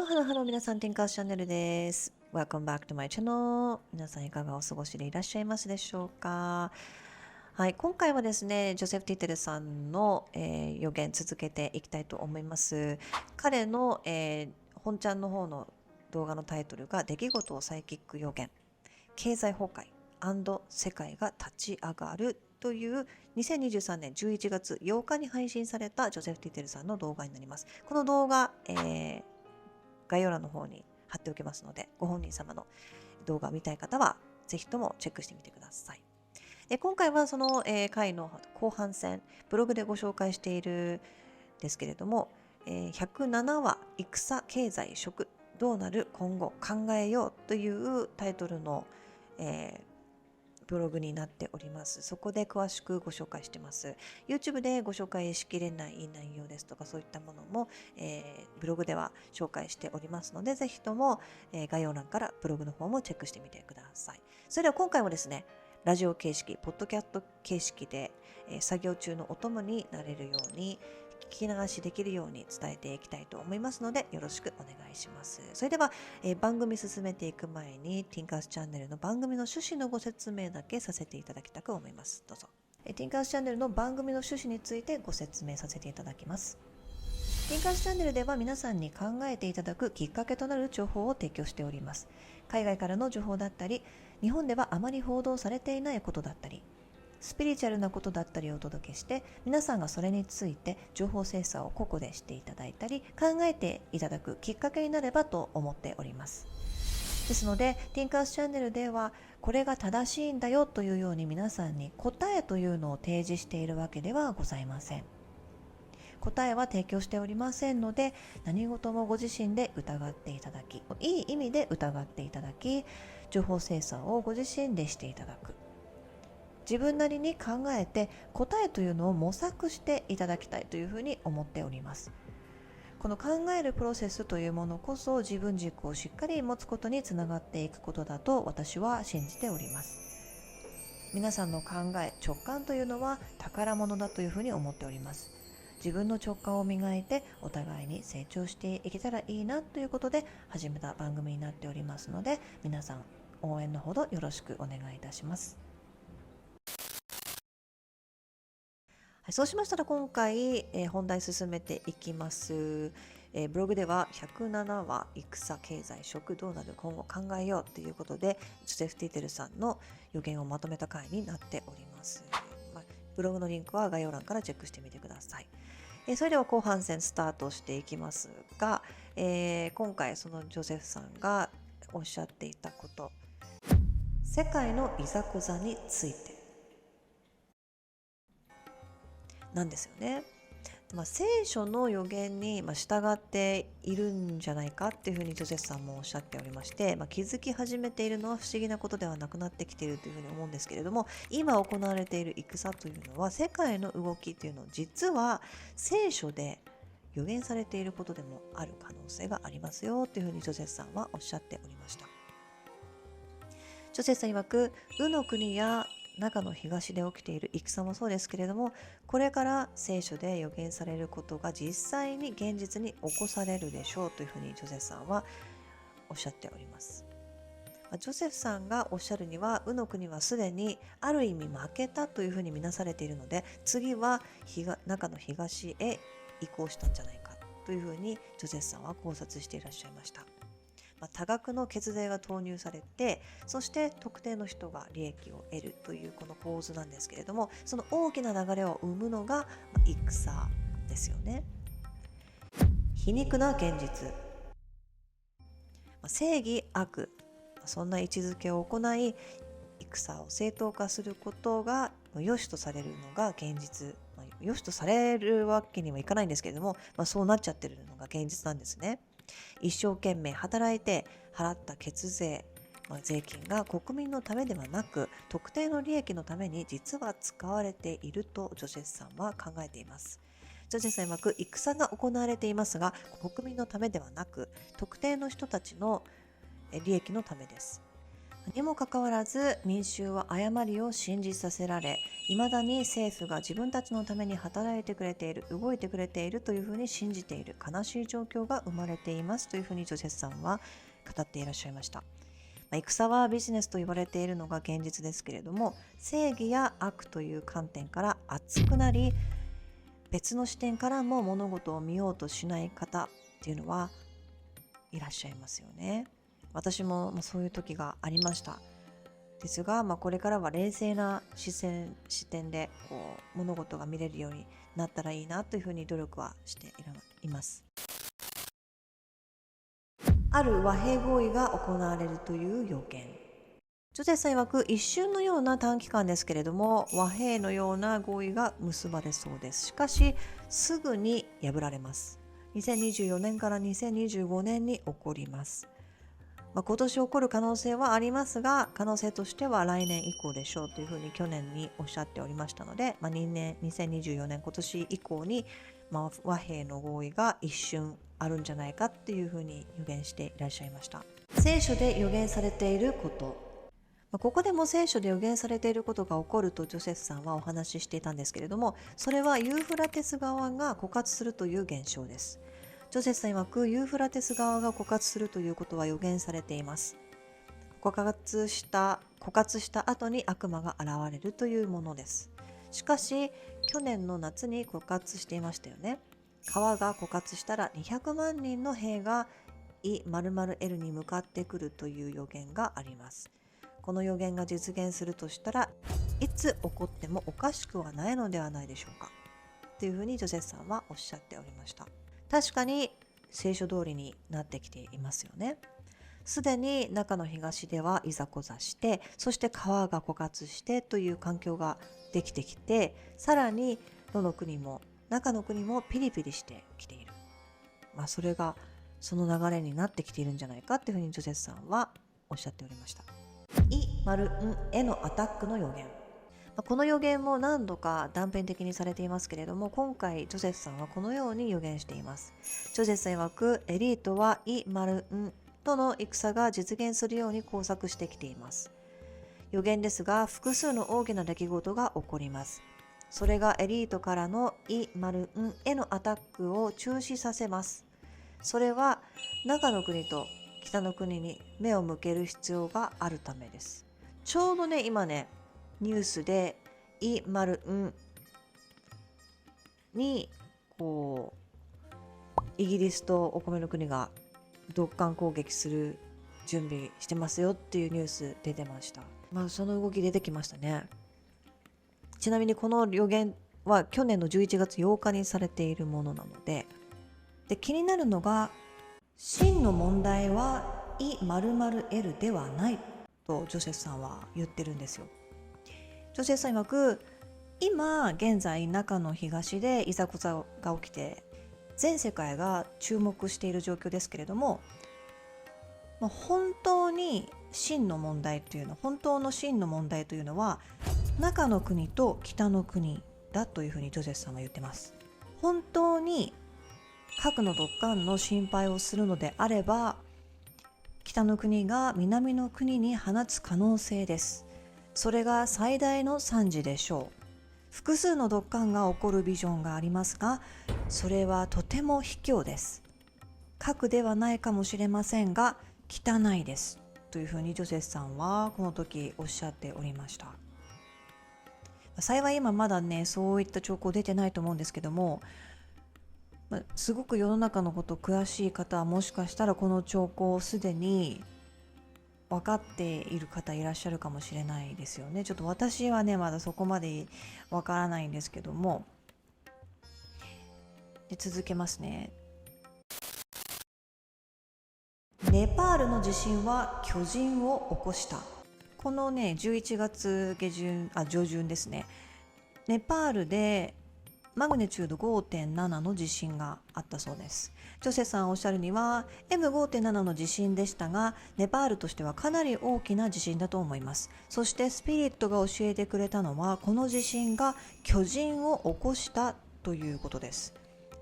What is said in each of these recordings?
ハロー皆さん、ティンカースチャンネルです。Welcome back to my channel。皆さんいかがお過ごしでいらっしゃいますでしょうか。はい、今回はですね、ジョセフ・ティテルさんの、予言続けていきたいと思います。彼の、本ちゃんの方の動画のタイトルが出来事をサイキック予言、経済崩壊世界が立ち上がるという2023年11月8日に配信されたジョセフ・ティテルさんの動画になります。この動画、概要欄の方に貼っておきますので、ご本人様の動画を見たい方はぜひともチェックしてみてください。で今回はその、回の後半戦、ブログでご紹介しているんですけれども、107話戦経済食どうなる今後考えようというタイトルの、ブログになっております。そこで詳しくご紹介してます。YouTube でご紹介しきれない内容ですとかそういったものも、ブログでは紹介しておりますので、ぜひとも、概要欄からブログの方もチェックしてみてください。それでは今回もですね、ラジオ形式、ポッドキャスト形式で、作業中のお供になれるように聞き流しできるように伝えていきたいと思いますので、よろしくお願いします。それでは、番組進めていく前に Tinkers チャンネルの番組の趣旨のご説明だけさせていただきたく思います。どうぞ。Tinkers チャンネルの番組の趣旨についてご説明させていただきます。Tinkers チャンネルでは皆さんに考えていただくきっかけとなる情報を提供しております。海外からの情報だったり、日本ではあまり報道されていないことだったり、スピリチュアルなことだったりをお届けして、皆さんがそれについて情報精査を個々でしていただいたり考えていただくきっかけになればと思っております。ですので Tinkers チャンネルではこれが正しいんだよというように皆さんに答えというのを提示しているわけではございません。答えは提供しておりませんので、何事もご自身で疑っていただき、いい意味で疑っていただき、情報精査をご自身でしていただく、自分なりに考えて答えというのを模索していただきたいというふうに思っております。この考えるプロセスというものこそ自分軸をしっかり持つことにつながっていくことだと私は信じております。皆さんの考え、直感というのは宝物だというふうに思っております。自分の直感を磨いてお互いに成長していけたらいいなということで始めた番組になっておりますので、皆さん応援のほどよろしくお願いいたします。そうしましたら今回、本題進めていきます。ブログでは107話戦経済食どうなる今後考えようということでジョセフ・ティテルさんの予言をまとめた回になっております。ブログのリンクは概要欄からチェックしてみてください。それでは後半戦スタートしていきますが、今回そのジョセフさんがおっしゃっていたこと、世界のいざこざについてなんですよね。聖書の予言に従っているんじゃないかっていうふうにジョセフさんもおっしゃっておりまして、気づき始めているのは不思議なことではなくなってきているというふうに思うんですけれども、今行われている戦というのは世界の動きというのを実は聖書で予言されていることでもある可能性がありますよというふうにジョセフさんはおっしゃっておりました。ジョセフさん曰く、の国や中の東で起きている戦もそうですけれども、これから聖書で予言されることが実際に現実に起こされるでしょうというふうにジョセフさんはおっしゃっております。ジョセフさんがおっしゃるには、の国はすでにある意味負けたというふうに見なされているので、次は中の東へ移行したんじゃないかというふうにジョセフさんは考察していらっしゃいました。多額の血税が投入されて、そして特定の人が利益を得るというこの構図なんですけれども、その大きな流れを生むのが戦ですよね。皮肉な現実、正義悪、そんな位置づけを行い戦を正当化することが良しとされるのが現実、良しとされるわけにもいかないんですけれども、そうなっちゃってるのが現実なんですね。一生懸命働いて払った血税、税金が国民のためではなく特定の利益のために実は使われているとジョセフさんは考えています。ジョセフさん曰く、戦が行われていますが国民のためではなく特定の人たちの利益のためです。にもかかわらず民衆は誤りを信じさせられ、いまだに政府が自分たちのために働いてくれている、動いてくれているというふうに信じている悲しい状況が生まれていますというふうにジョセフさんは語っていらっしゃいました。戦はビジネスと言われているのが現実ですけれども、正義や悪という観点から熱くなり、別の視点からも物事を見ようとしない方っていうのはいらっしゃいますよね。私もそういう時がありました。ですが、これからは冷静な視点で物事が見れるようになったらいいなというふうに努力はしています。ある和平合意が行われるという予言。ジョセフさん曰く、一瞬のような短期間ですけれども、和平のような合意が結ばれそうです。しかし、すぐに破られます。2024年から2025年に起こります。今年起こる可能性はありますが、可能性としては来年以降でしょうというふうに去年におっしゃっておりましたので、2024年今年以降に、和平の合意が一瞬あるんじゃないかっていうふうに予言していらっしゃいました。聖書で予言されていること、ここでも聖書で予言されていることが起こるとジョセフさんはお話ししていたんですけれども、それはユーフラテス川が枯渇するという現象です。ジョセフさん曰く、ユーフラテス川が枯渇するということは予言されています。枯渇した後に悪魔が現れるというものです。しかし去年の夏に枯渇していましたよね。川が枯渇したら200万人の兵がイ○○Lに向かってくるという予言があります。この予言が実現するとしたら、いつ起こってもおかしくはないのではないでしょうかというふうにジョセフさんはおっしゃっておりました。確かに聖書通りになってきていますよね。すでに中の東ではいざこざして、そして川が枯渇してという環境ができてきて、さらにどの国も中の国もピリピリしてきている。それがその流れになってきているんじゃないかというふうにジョセフさんはおっしゃっておりました。イ○○へのアタックの予言。この予言も何度か断片的にされていますけれども、今回ジョセフさんはこのように予言しています。ジョセフさん曰く、エリートはイ○○との戦が実現するように工作してきています。予言ですが、複数の大きな出来事が起こります。それがエリートからのイ○○へのアタックを中止させます。それは中の国と北の国に目を向ける必要があるためです。ちょうど今ニュースでイ○○にイギリスとお米の国が独艦攻撃する準備してますよっていうニュース出てました。その動き出てきましたね。ちなみにこの予言は去年の11月8日にされているものなので、気になるのが、真の問題はイ○○Lではないとジョセフさんは言ってるんですよ。ジョセフさん曰く、今現在中の東でいざこざが起きて全世界が注目している状況ですけれども、本当の真の問題というのは中の国と北の国だというふうにジョセフさんは言ってます。本当に核のドッカンの心配をするのであれば、北の国が南の国に放つ可能性です。それが最大の惨事でしょう。複数のドッカンが起こるビジョンがありますが、それはとても卑怯です。核ではないかもしれませんが汚いですというふうにジョセフさんはこの時おっしゃっておりました。幸い今まだそういった兆候出てないと思うんですけども、すごく世の中のこと詳しい方はもしかしたらこの兆候をすでに分かっている方いらっしゃるかもしれないですよね。ちょっと私はまだそこまで分からないんですけども。で、続けますね。ネパールの地震は巨人を起こした。この11月上旬ですね。ネパールでマグニチュード 5.7 の地震があったそうです。ジョセさんおっしゃるには M5.7 の地震でしたが、ネパールとしてはかなり大きな地震だと思います。そしてスピリットが教えてくれたのは、この地震が巨人を起こしたということです。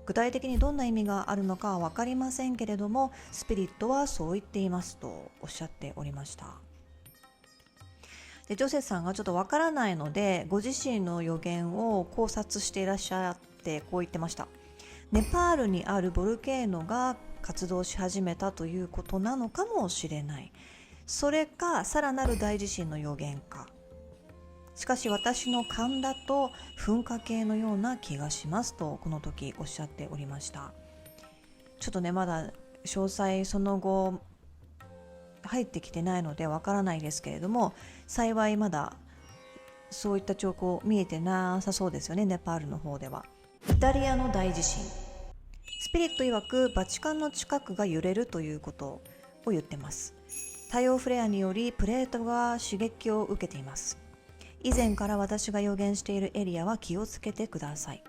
具体的にどんな意味があるのかは分かりませんけれども、スピリットはそう言っていますとおっしゃっておりました。でジョセフさんがちょっとわからないので、ご自身の予言を考察していらっしゃってこう言ってました。ネパールにあるボルケーノが活動し始めたということなのかもしれない。それかさらなる大地震の予言か。しかし私の勘だと噴火系のような気がしますとこの時おっしゃっておりました。ちょっとねまだ詳細その後入ってきてないのでわからないですけれども、幸いまだそういった兆候見えてなさそうですよね、ネパールの方では。イタリアの大地震、スピリット曰くバチカンの近くが揺れるということを言ってます。太陽フレアによりプレートが刺激を受けています。以前から私が予言しているエリアは気をつけてください。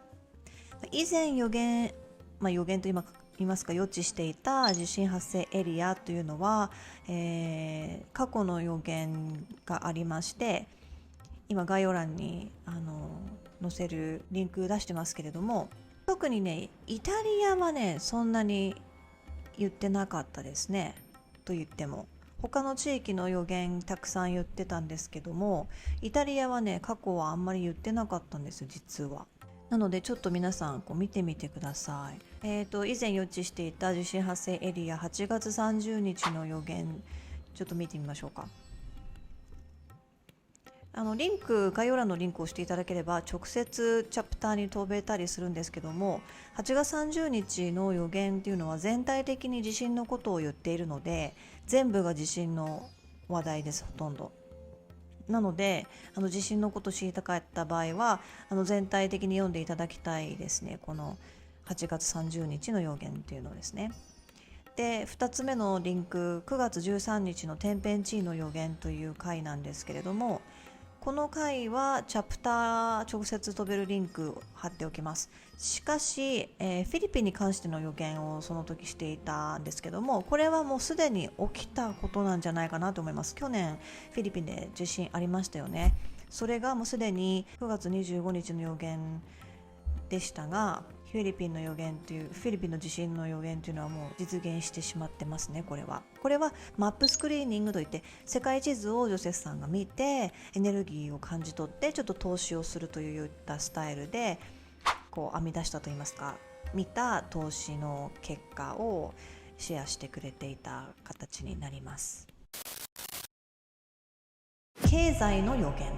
以前予言と言いますか予知していた地震発生エリアというのは、過去の予言がありまして、今概要欄に載せるリンク出してますけれども、特にねイタリアはねそんなに言ってなかったですね。と言っても他の地域の予言たくさん言ってたんですけども、イタリアはね過去はあんまり言ってなかったんです実は。なのでちょっと皆さん見てみてください。以前予知していた地震発生エリア8月30日の予言ちょっと見てみましょうか。概要欄のリンクを押していただければ直接チャプターに飛べたりするんですけども、8月30日の予言っていうのは全体的に地震のことを言っているので、全部が地震の話題です、ほとんど。なので地震のことを知りたかった場合は全体的に読んでいただきたいですね。この8月30日の予言っていうのですね。で2つ目のリンク、9月13日の天変地異の予言という回なんですけれども、この回はチャプター直接飛べるリンクを貼っておきます。しかし、フィリピンに関しての予言をその時していたんですけども、これはもうすでに起きたことなんじゃないかなと思います。去年フィリピンで地震ありましたよね。それがもうすでに9月25日の予言でしたが、フィリピンの地震の予言というのはもう実現してしまってますね。これはマップスクリーニングといって、世界地図をジョセフさんが見てエネルギーを感じ取ってちょっと投資をするといったスタイルで編み出したといいますか、見た投資の結果をシェアしてくれていた形になります。経済の予言、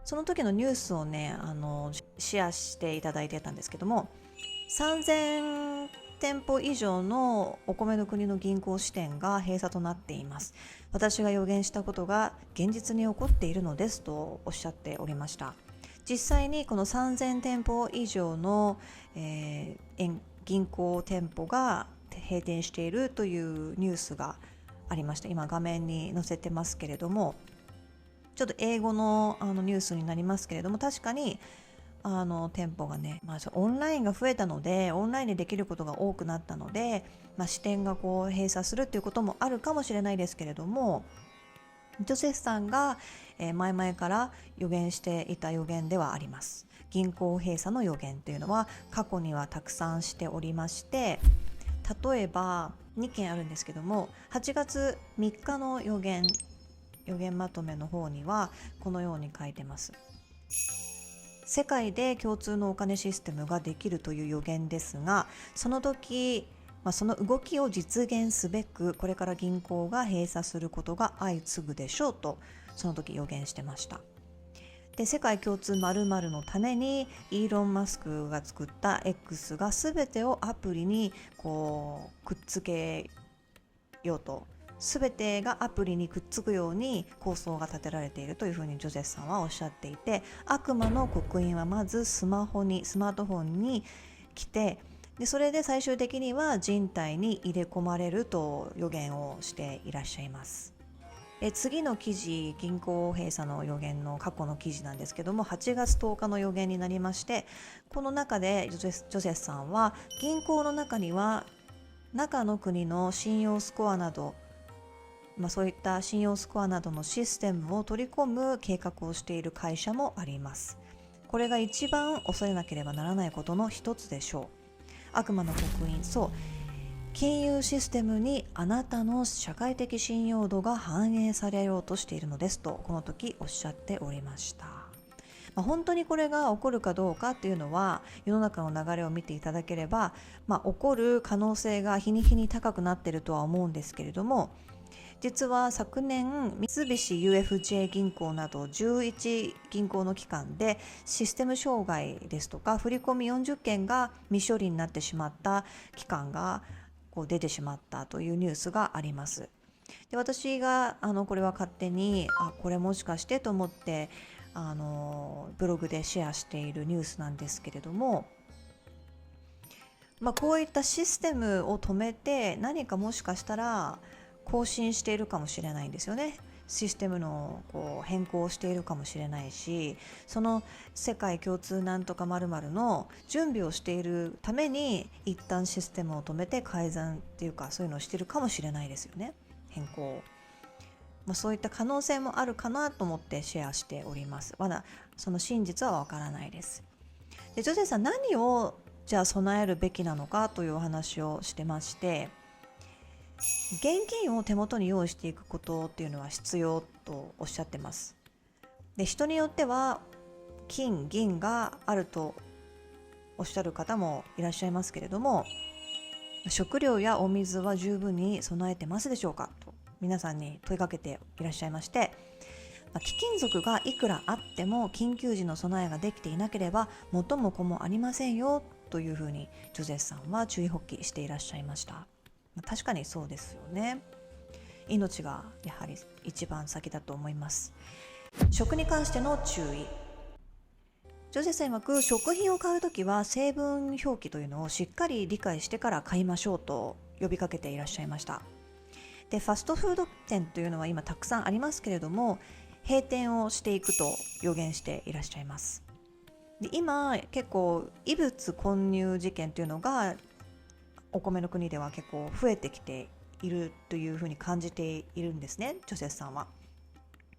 その時のニュースをねシェアしていただいてたんですけども、3000店舗以上のお米の国の銀行支店が閉鎖となっています。私が予言したことが現実に起こっているのですとおっしゃっておりました。実際にこの3000店舗以上の、銀行店舗が閉店しているというニュースがありました。今画面に載せてますけれども、ちょっと英語のニュースになりますけれども、確かに店舗がね、オンラインが増えたので、オンラインでできることが多くなったので、支店が閉鎖するっていうこともあるかもしれないですけれども、ジョセフさんが前々から予言していた予言ではあります。銀行閉鎖の予言というのは過去にはたくさんしておりまして、例えば2件あるんですけども、8月3日の予言まとめの方にはこのように書いてます。世界で共通のお金システムができるという予言ですが、その時、その動きを実現すべくこれから銀行が閉鎖することが相次ぐでしょうとその時予言してました。で、世界共通〇〇のためにイーロン・マスクが作った X が全てをアプリにくっつけようと、全てがアプリにくっつくように構想が立てられているというふうにジョゼフさんはおっしゃっていて、悪魔の刻印はまずスマートフォンに来て、でそれで最終的には人体に入れ込まれると予言をしていらっしゃいます。次の記事、銀行閉鎖の予言の過去の記事なんですけども、8月10日の予言になりまして、この中でジョゼフさんは銀行の中には中の国の信用スコアなど、そういった信用スコアなどのシステムを取り込む計画をしている会社もあります。これが一番恐れなければならないことの一つでしょう。悪魔の刻印、金融システムにあなたの社会的信用度が反映されようとしているのですとこの時おっしゃっておりました。本当にこれが起こるかどうかっていうのは世の中の流れを見ていただければ、起こる可能性が日に日に高くなっているとは思うんですけれども、実は昨年三菱 UFJ 銀行など11銀行の機関でシステム障害ですとか振り込み40件が未処理になってしまった機関が出てしまったというニュースがあります。で、私がこれは勝手にこれもしかしてと思ってブログでシェアしているニュースなんですけれども、こういったシステムを止めて何かもしかしたら更新しているかもしれないんですよね。システムの変更をしているかもしれないし、その世界共通なんとか〇〇の準備をしているために一旦システムを止めて改ざんっていうかそういうのをしているかもしれないですよね、変更。そういった可能性もあるかなと思ってシェアしております。まだその真実はわからないです。で、ジョゼさん何をじゃあ備えるべきなのかというお話をしてまして、現金を手元に用意していくことっていうのは必要とおっしゃってます。で、人によっては金銀があるとおっしゃる方もいらっしゃいますけれども、食料やお水は十分に備えてますでしょうかと皆さんに問いかけていらっしゃいまして、貴金属がいくらあっても緊急時の備えができていなければ元も子もありませんよというふうにジョゼスさんは注意喚起していらっしゃいました。確かにそうですよね。命がやはり一番先だと思います。食に関しての注意。ジョゼスさん曰く食品を買うときは成分表記というのをしっかり理解してから買いましょうと呼びかけていらっしゃいました。で、ファストフード店というのは今たくさんありますけれども、閉店をしていくと予言していらっしゃいます。で、今結構異物混入事件というのがお米の国では結構増えてきているというふうに感じているんですね、ジョセスさんは。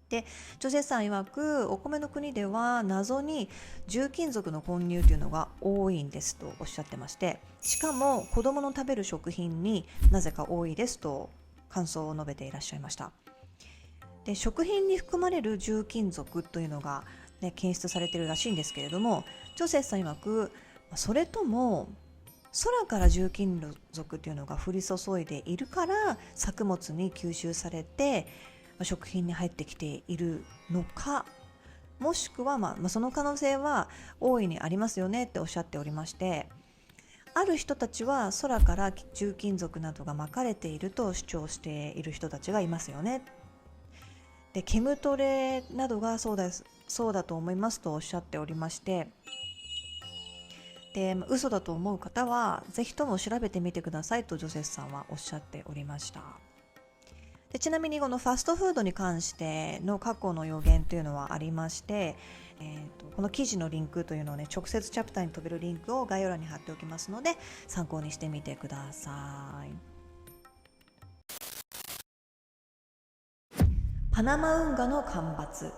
で、ジョセスさん曰くお米の国では謎に重金属の混入というのが多いんですとおっしゃってまして、しかも子供の食べる食品になぜか多いですと感想を述べていらっしゃいました。で、食品に含まれる重金属というのが、検出されているらしいんですけれども、ジョセスさん曰くそれとも空から重金属というのが降り注いでいるから作物に吸収されて食品に入ってきているのか、もしくは、その可能性は大いにありますよねっておっしゃっておりまして、ある人たちは空から重金属などがまかれていると主張している人たちがいますよね。で、ケムトレなどがそうだと思いますとおっしゃっておりまして、で、嘘だと思う方はぜひとも調べてみてくださいとジョセスさんはおっしゃっておりました。で、ちなみにこのファストフードに関しての過去の予言というのはありまして、この記事のリンクというのをね、直接チャプターに飛べるリンクを概要欄に貼っておきますので参考にしてみてください。パナマ運河の干ばつ。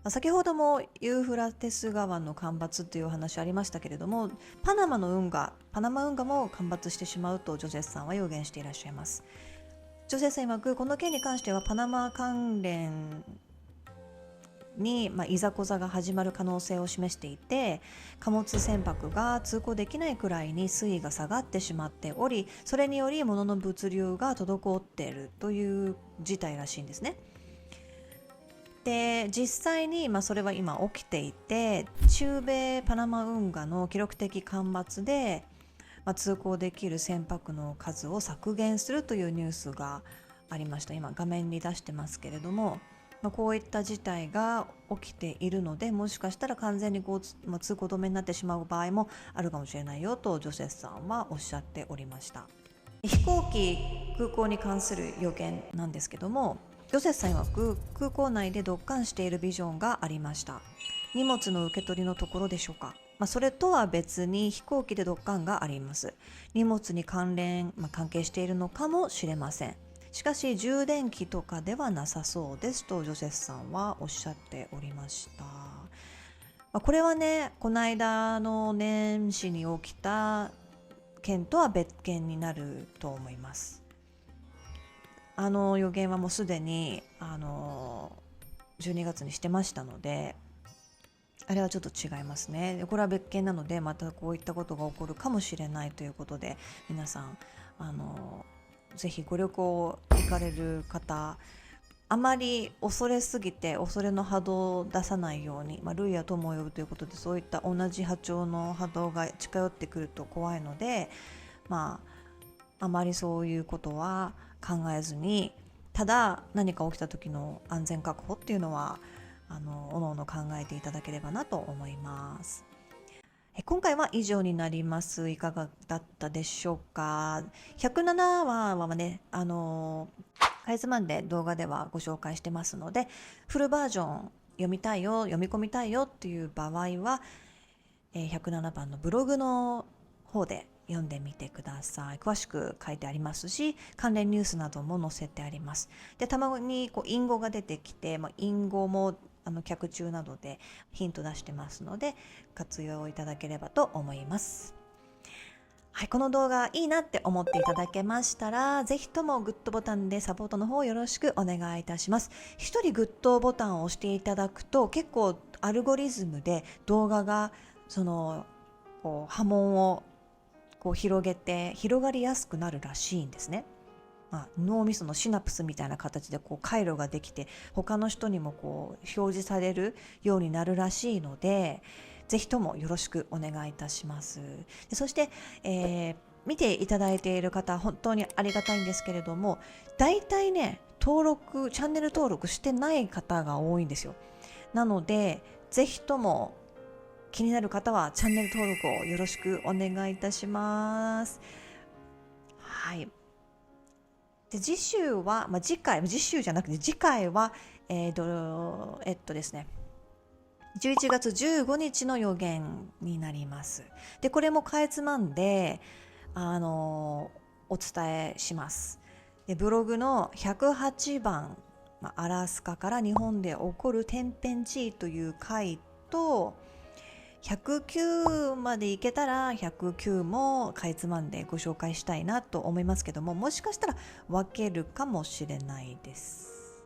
先ほどもユーフラテス川の干ばつというお話ありましたけれども、パナマ運河も干ばつしてしまうとジョゼスさんは予言していらっしゃいます。ジョゼスさん曰くこの件に関してはパナマ関連に、いざこざが始まる可能性を示していて、貨物船舶が通行できないくらいに水位が下がってしまっており、それにより物の物流が滞っているという事態らしいんですね。で、実際に、それは今起きていて、中米パナマ運河の記録的干ばつで、通行できる船舶の数を削減するというニュースがありました。今画面に出してますけれども、こういった事態が起きているので、もしかしたら完全に通行止めになってしまう場合もあるかもしれないよとジョセスさんはおっしゃっておりました。飛行機空港に関する予言なんですけども、ジョセスさん曰く空港内でドッカンしているビジョンがありました。荷物の受け取りのところでしょうか。それとは別に飛行機でドッカンがあります。荷物に関係しているのかもしれません。しかし充電器とかではなさそうですとジョセスさんはおっしゃっておりました。これはね、この間の年始に起きた件とは別件になると思います。予言はもうすでに12月にしてましたので、あれはちょっと違いますね。でこれは別件なので、またこういったことが起こるかもしれないということで、皆さんぜひご旅行行かれる方、あまり恐れすぎて恐れの波動を出さないように、類や友を呼ぶということで、そういった同じ波長の波動が近寄ってくると怖いので、あまりそういうことは考えずに、ただ何か起きた時の安全確保っていうのはおのおの考えていただければなと思います。今回は以上になります。いかがだったでしょうか。107話はね、かいつまんで動画ではご紹介してますので、フルバージョン読みたいよ、読み込みたいよっていう場合は、107番のブログの方で読んでみてください。詳しく書いてありますし、関連ニュースなども載せてあります。で、たまに隠語が出てきて、隠語も脚注などでヒント出してますので、活用いただければと思います。はい、この動画いいなって思っていただけましたら、ぜひともグッドボタンでサポートの方よろしくお願いいたします。一人グッドボタンを押していただくと、結構アルゴリズムで動画が波紋を広がりやすくなるらしいんですね。脳みそのシナプスみたいな形で回路ができて、他の人にも表示されるようになるらしいので、ぜひともよろしくお願いいたします。そして、見ていただいている方、本当にありがたいんですけれども、大体ね、チャンネル登録してない方が多いんですよ。なので、ぜひとも気になる方はチャンネル登録をよろしくお願いいたします。はい。で次週は、次回は、ですね、11月15日の予言になります。で、これもかいつまんで、お伝えします。で、ブログの108番、アラスカから日本で起こる天変地異という回と、109までいけたら109もかいつまんでご紹介したいなと思いますけども、もしかしたら分けるかもしれないです。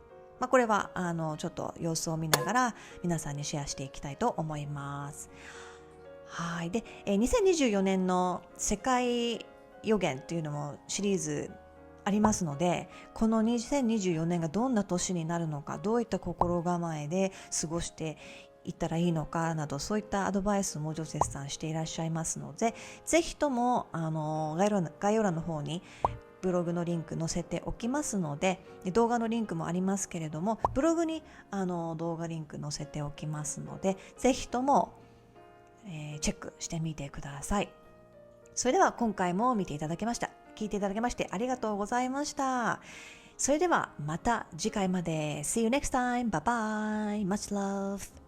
これはちょっと様子を見ながら皆さんにシェアしていきたいと思います。はい。で、2024年の世界予言というのもシリーズありますので、この2024年がどんな年になるのか、どういった心構えで過ごしていったらいいのかなど、そういったアドバイスもジョセフさんしていらっしゃいますので、ぜひとも概要欄の方にブログのリンク載せておきますので、動画のリンクもありますけれども、ブログに動画リンク載せておきますので、ぜひとも、チェックしてみてください。それでは今回も見ていただきました。聞いていただきましてありがとうございました。それではまた次回まで。See you next time. Bye bye. Much love.